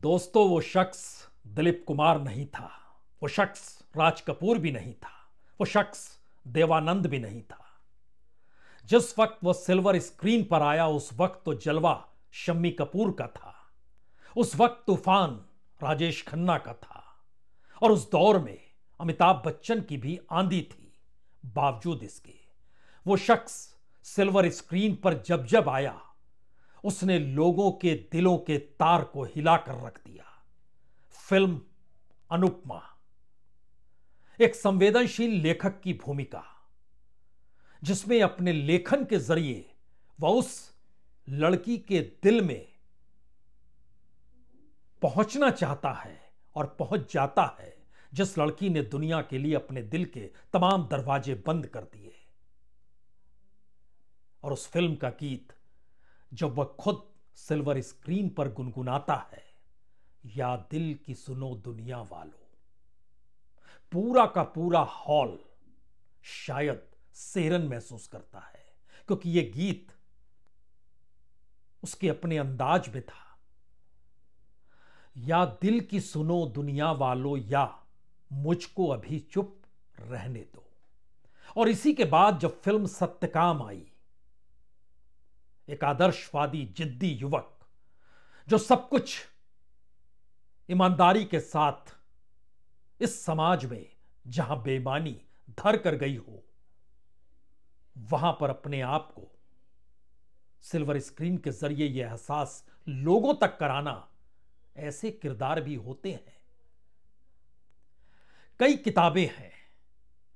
दोस्तों, वो शख्स दिलीप कुमार नहीं था। वो शख्स राज कपूर भी नहीं था। वो शख्स देवानंद भी नहीं था। जिस वक्त वो सिल्वर स्क्रीन पर आया उस वक्त तो जलवा शम्मी कपूर का था। उस वक्त तूफान राजेश खन्ना का था। और उस दौर में अमिताभ बच्चन की भी आंधी थी। बावजूद इसके वो शख्स सिल्वर स्क्रीन पर जब जब आया उसने लोगों के दिलों के तार को हिलाकर रख दिया। फिल्म अनुपमा, एक संवेदनशील लेखक की भूमिका जिसमें अपने लेखन के जरिए वह उस लड़की के दिल में पहुंचना चाहता है और पहुंच जाता है जिस लड़की ने दुनिया के लिए अपने दिल के तमाम दरवाजे बंद कर दिए। और उस फिल्म का गीत जब वह खुद सिल्वर स्क्रीन पर गुनगुनाता है, या दिल की सुनो दुनिया वालों, पूरा का पूरा हॉल शायद सेरन महसूस करता है, क्योंकि यह गीत उसके अपने अंदाज में था। या दिल की सुनो दुनिया वालों, या मुझको अभी चुप रहने दो। और इसी के बाद जब फिल्म सत्यकाम आई, एक आदर्शवादी जिद्दी युवक जो सब कुछ ईमानदारी के साथ इस समाज में जहां बेईमानी धर कर गई हो, वहां पर अपने आप को सिल्वर स्क्रीन के जरिए यह एहसास लोगों तक कराना, ऐसे किरदार भी होते हैं। कई किताबें हैं,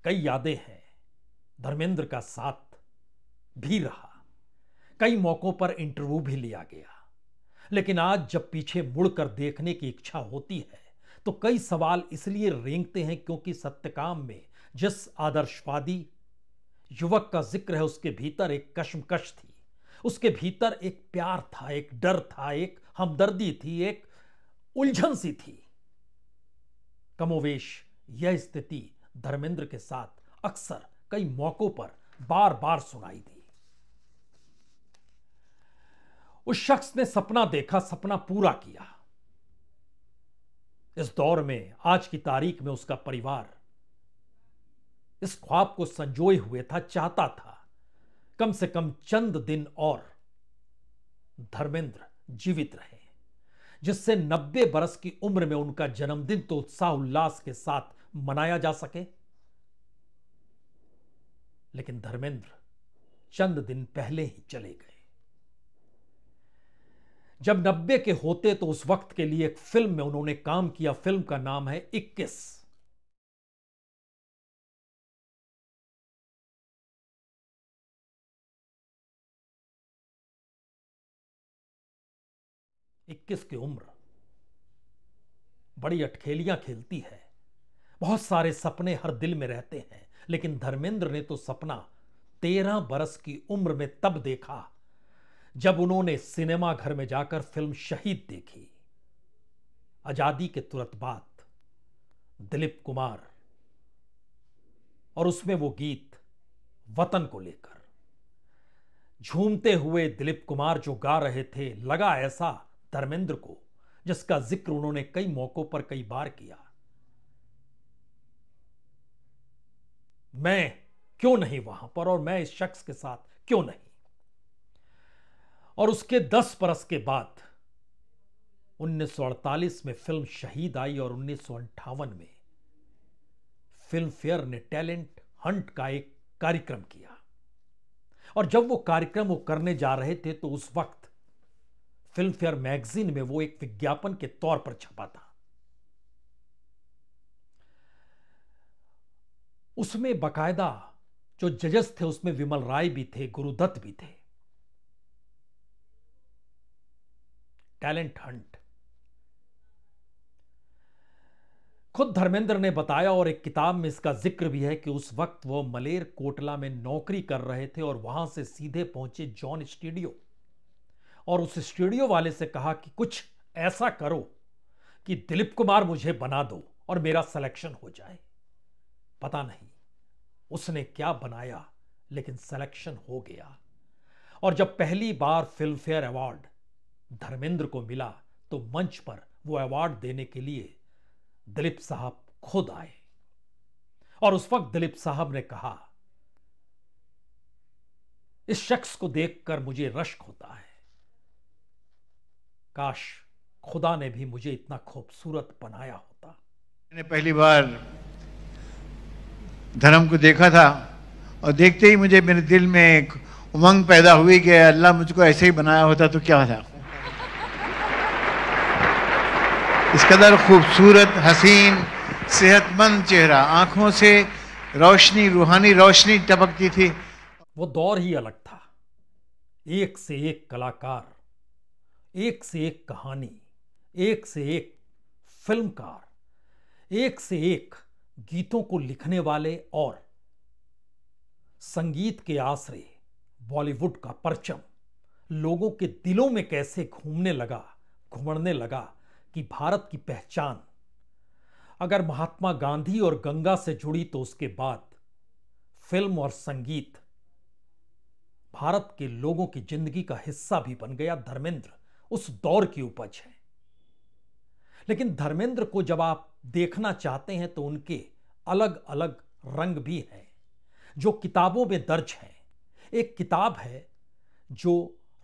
कई यादें हैं, धर्मेंद्र का साथ भी रहा, कई मौकों पर इंटरव्यू भी लिया गया। लेकिन आज जब पीछे मुड़कर देखने की इच्छा होती है तो कई सवाल इसलिए रेंगते हैं क्योंकि सत्यकाम में जिस आदर्शवादी युवक का जिक्र है उसके भीतर एक कश्मकश थी, उसके भीतर एक प्यार था, एक डर था, एक हमदर्दी थी, एक उलझन सी थी। कमोवेश यह स्थिति धर्मेंद्र के साथ अक्सर कई मौकों पर बार बार सुनाई दी। उस शख्स ने सपना देखा, सपना पूरा किया। इस दौर में, आज की तारीख में, उसका परिवार इस ख्वाब को संजोए हुए था, चाहता था कम से कम चंद दिन और धर्मेंद्र जीवित रहे, जिससे 90 बरस की उम्र में उनका जन्मदिन तो उत्साह उल्लास के साथ मनाया जा सके। लेकिन धर्मेंद्र चंद दिन पहले ही चले गए। जब 90 के होते तो उस वक्त के लिए एक फिल्म में उन्होंने काम किया। फिल्म का नाम है 21। इक्कीस की उम्र बड़ी अटखेलियां खेलती है। बहुत सारे सपने हर दिल में रहते हैं, लेकिन धर्मेंद्र ने तो सपना 13 बरस की उम्र में तब देखा जब उन्होंने सिनेमा घर में जाकर फिल्म शहीद देखी। आजादी के तुरंत बाद दिलीप कुमार, और उसमें वो गीत वतन को लेकर झूमते हुए दिलीप कुमार जो गा रहे थे, लगा ऐसा धर्मेंद्र को जिसका जिक्र उन्होंने कई मौकों पर कई बार किया। मैं क्यों नहीं वहां पर, और मैं इस शख्स के साथ क्यों नहीं। और उसके 10 बरस के बाद 1948 में फिल्म शहीद आई और 1958 में फिल्म फेयर ने टैलेंट हंट का एक कार्यक्रम किया। और जब वो कार्यक्रम वो करने जा रहे थे तो उस वक्त फिल्म फेयर मैगजीन में वो एक विज्ञापन के तौर पर छपा था। उसमें बकायदा जो जजेस थे उसमें विमल राय भी थे, गुरुदत्त भी थे। टैलेंट हंट खुद धर्मेंद्र ने बताया, और एक किताब में इसका जिक्र भी है कि उस वक्त वो मलेर कोटला में नौकरी कर रहे थे और वहां से सीधे पहुंचे जॉन स्टूडियो, और उस स्टूडियो वाले से कहा कि कुछ ऐसा करो कि दिलीप कुमार मुझे बना दो और मेरा सिलेक्शन हो जाए। पता नहीं उसने क्या बनाया, लेकिन सिलेक्शन हो गया। और जब पहली बार फिल्म फेयर अवार्ड धर्मेंद्र को मिला तो मंच पर वो अवार्ड देने के लिए दिलीप साहब खुद आए और उस वक्त दिलीप साहब ने कहा, इस शख्स को देखकर मुझे रश्क होता है, काश खुदा ने भी मुझे इतना खूबसूरत बनाया होता। मैंने पहली बार धर्म को देखा था और देखते ही मुझे मेरे दिल में एक उमंग पैदा हुई कि अल्लाह मुझको ऐसे ही बनाया होता तो क्या था। इस कदर खूबसूरत, हसीन, सेहतमंद चेहरा, आंखों से रोशनी, रूहानी रोशनी टपकती थी। वो दौर ही अलग था। एक से एक कलाकार, एक से एक कहानी, एक से एक फिल्मकार, एक से एक गीतों को लिखने वाले और संगीत के आश्रय बॉलीवुड का परचम लोगों के दिलों में कैसे घुमड़ने लगा कि भारत की पहचान अगर महात्मा गांधी और गंगा से जुड़ी तो उसके बाद फिल्म और संगीत भारत के लोगों की जिंदगी का हिस्सा भी बन गया। धर्मेंद्र उस दौर की उपज है। लेकिन धर्मेंद्र को जब आप देखना चाहते हैं तो उनके अलग अलग रंग भी हैं जो किताबों में दर्ज हैं। एक किताब है जो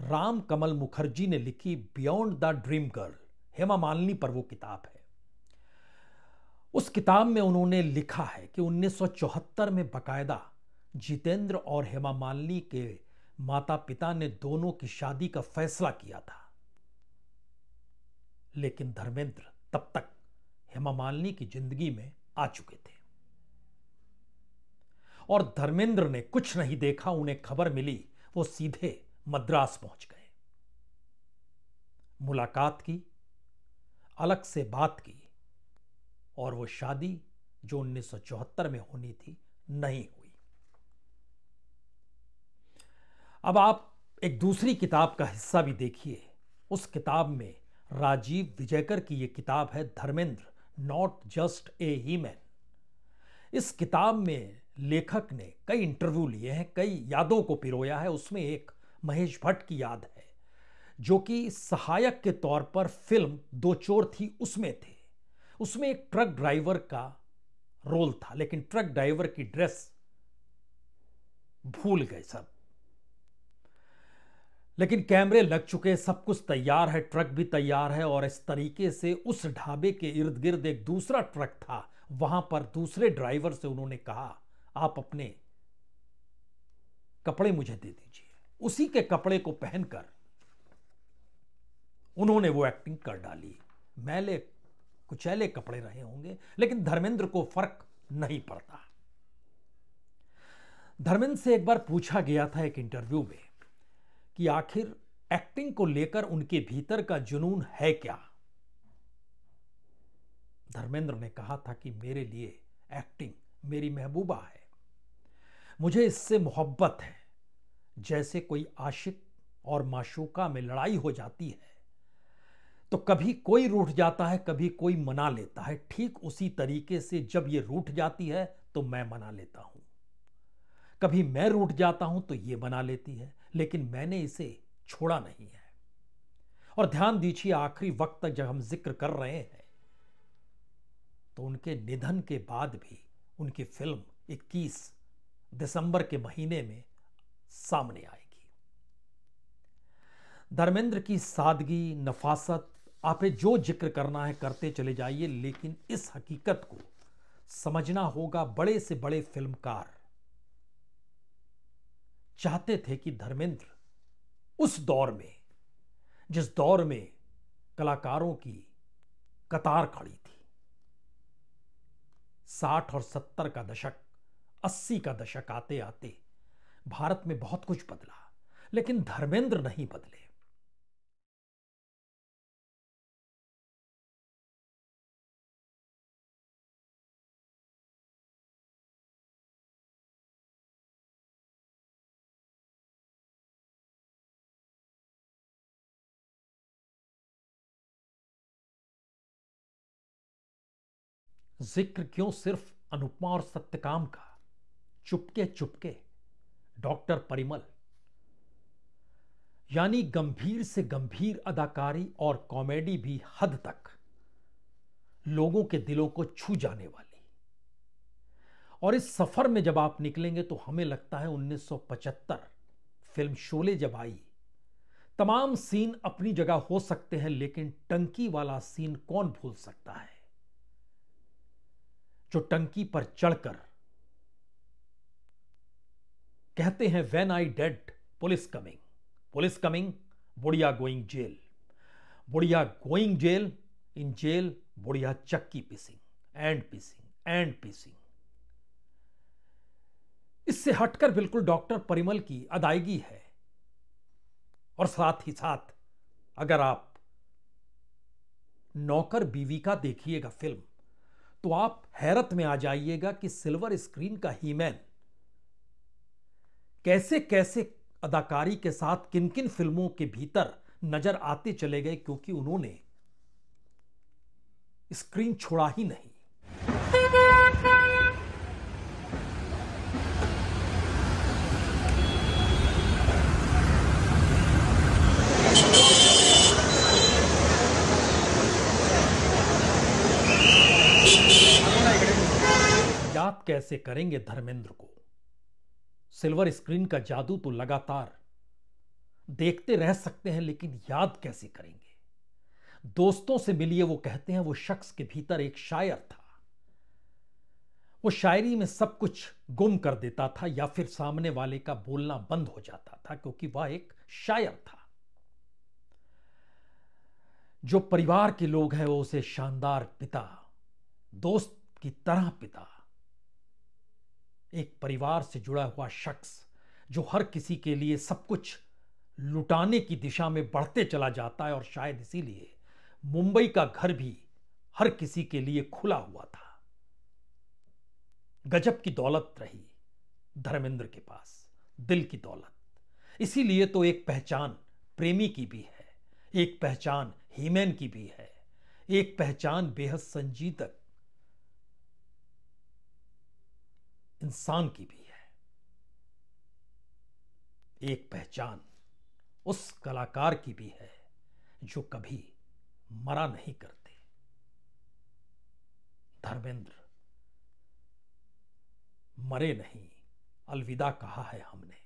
राम कमल मुखर्जी ने लिखी, beyond the dream girl, Hema Malini पर वो किताब है। उस किताब में उन्होंने लिखा है कि 1974 में बकायदा जितेंद्र और हेमा मालिनी के माता पिता ने दोनों की शादी का फैसला किया था, लेकिन धर्मेंद्र तब तक हेमा मालिनी की जिंदगी में आ चुके थे और धर्मेंद्र ने कुछ नहीं देखा। उन्हें खबर मिली, वो सीधे मद्रास पहुंच गए, मुलाकात की, अलग से बात की और वो शादी जो 1974 में होनी थी नहीं हुई। अब आप एक दूसरी किताब का हिस्सा भी देखिए। उस किताब में राजीव विजयकर की यह किताब है, Dharmendra not just a He-Man. इस किताब में लेखक ने कई इंटरव्यू लिए हैं, कई यादों को पिरोया है। उसमें एक महेश भट्ट की याद है जो कि सहायक के तौर पर फिल्म दो चोर थी उसमें थे। उसमें एक ट्रक ड्राइवर का रोल था, लेकिन ट्रक ड्राइवर की ड्रेस भूल गए सब। लेकिन कैमरे लग चुके, सब कुछ तैयार है, ट्रक भी तैयार है और इस तरीके से उस ढाबे के इर्द गिर्द एक दूसरा ट्रक था। वहां पर दूसरे ड्राइवर से उन्होंने कहा, आप अपने कपड़े मुझे दे दीजिए। उसी के कपड़े को पहनकर उन्होंने वो एक्टिंग कर डाली। मैले कुचैले कपड़े रहे होंगे, लेकिन धर्मेंद्र को फर्क नहीं पड़ता। धर्मेंद्र से एक बार पूछा गया था एक इंटरव्यू में कि आखिर एक्टिंग को लेकर उनके भीतर का जुनून है क्या। धर्मेंद्र ने कहा था कि मेरे लिए एक्टिंग मेरी महबूबा है, मुझे इससे मोहब्बत है। जैसे कोई आशिक और माशूका में लड़ाई हो जाती है तो कभी कोई रूठ जाता है, कभी कोई मना लेता है, ठीक उसी तरीके से जब ये रूठ जाती है तो मैं मना लेता हूं। कभी मैं रूठ जाता हूं तो ये मना लेती है, लेकिन मैंने इसे छोड़ा नहीं है। और ध्यान दीजिए, आखिरी वक्त तक जब हम जिक्र कर रहे हैं तो उनके निधन के बाद भी उनकी फिल्म 21 दिसंबर के महीने में सामने आएगी। धर्मेंद्र की सादगी, नफासत, आपे जो जिक्र करना है करते चले जाइए, लेकिन इस हकीकत को समझना होगा, बड़े से बड़े फिल्मकार चाहते थे कि धर्मेंद्र उस दौर में, जिस दौर में कलाकारों की कतार खड़ी थी, 60 और 70 का दशक, 80 का दशक आते आते भारत में बहुत कुछ बदला, लेकिन धर्मेंद्र नहीं बदले। जिक्र क्यों सिर्फ अनुपमा और सत्यकाम का, चुपके चुपके, डॉक्टर परिमल, यानी गंभीर से गंभीर अदाकारी और कॉमेडी भी हद तक लोगों के दिलों को छू जाने वाली। और इस सफर में जब आप निकलेंगे तो हमें लगता है 1975 फिल्म शोले जब आई, तमाम सीन अपनी जगह हो सकते हैं, लेकिन टंकी वाला सीन कौन भूल सकता है, जो टंकी पर चढ़कर कहते हैं when I did police coming, बुढ़िया गोइंग जेल, बुढ़िया गोइंग जेल, इन जेल बुढ़िया चक्की पीसिंग एंड पीसिंग। इससे हटकर बिल्कुल डॉक्टर परिमल की अदायगी है। और साथ ही साथ अगर आप नौकर बीवी का देखिएगा फिल्म, तो आप हैरत में आ जाइएगा कि सिल्वर स्क्रीन का हीमैन कैसे कैसे अदाकारी के साथ किन किन फिल्मों के भीतर नजर आते चले गए, क्योंकि उन्होंने स्क्रीन छोड़ा ही नहीं। याद कैसे करेंगे धर्मेंद्र को? सिल्वर स्क्रीन का जादू तो लगातार देखते रह सकते हैं, लेकिन याद कैसे करेंगे? दोस्तों से मिलिए, वो कहते हैं वो शख्स के भीतर एक शायर था। वो शायरी में सब कुछ गुम कर देता था या फिर सामने वाले का बोलना बंद हो जाता था, क्योंकि वह एक शायर था। जो परिवार के लोग हैं वो उसे शानदार पिता, दोस्त की तरह पिता, एक परिवार से जुड़ा हुआ शख्स जो हर किसी के लिए सब कुछ लुटाने की दिशा में बढ़ते चला जाता है। और शायद इसीलिए मुंबई का घर भी हर किसी के लिए खुला हुआ था। गजब की दौलत रही धर्मेंद्र के पास, दिल की दौलत। इसीलिए तो एक पहचान प्रेमी की भी है, एक पहचान हीमैन की भी है, एक पहचान बेहद संजीदक इंसान की भी है, एक पहचान उस कलाकार की भी है जो कभी मरा नहीं करते। धर्मेंद्र मरे नहीं, अलविदा कहा है हमने।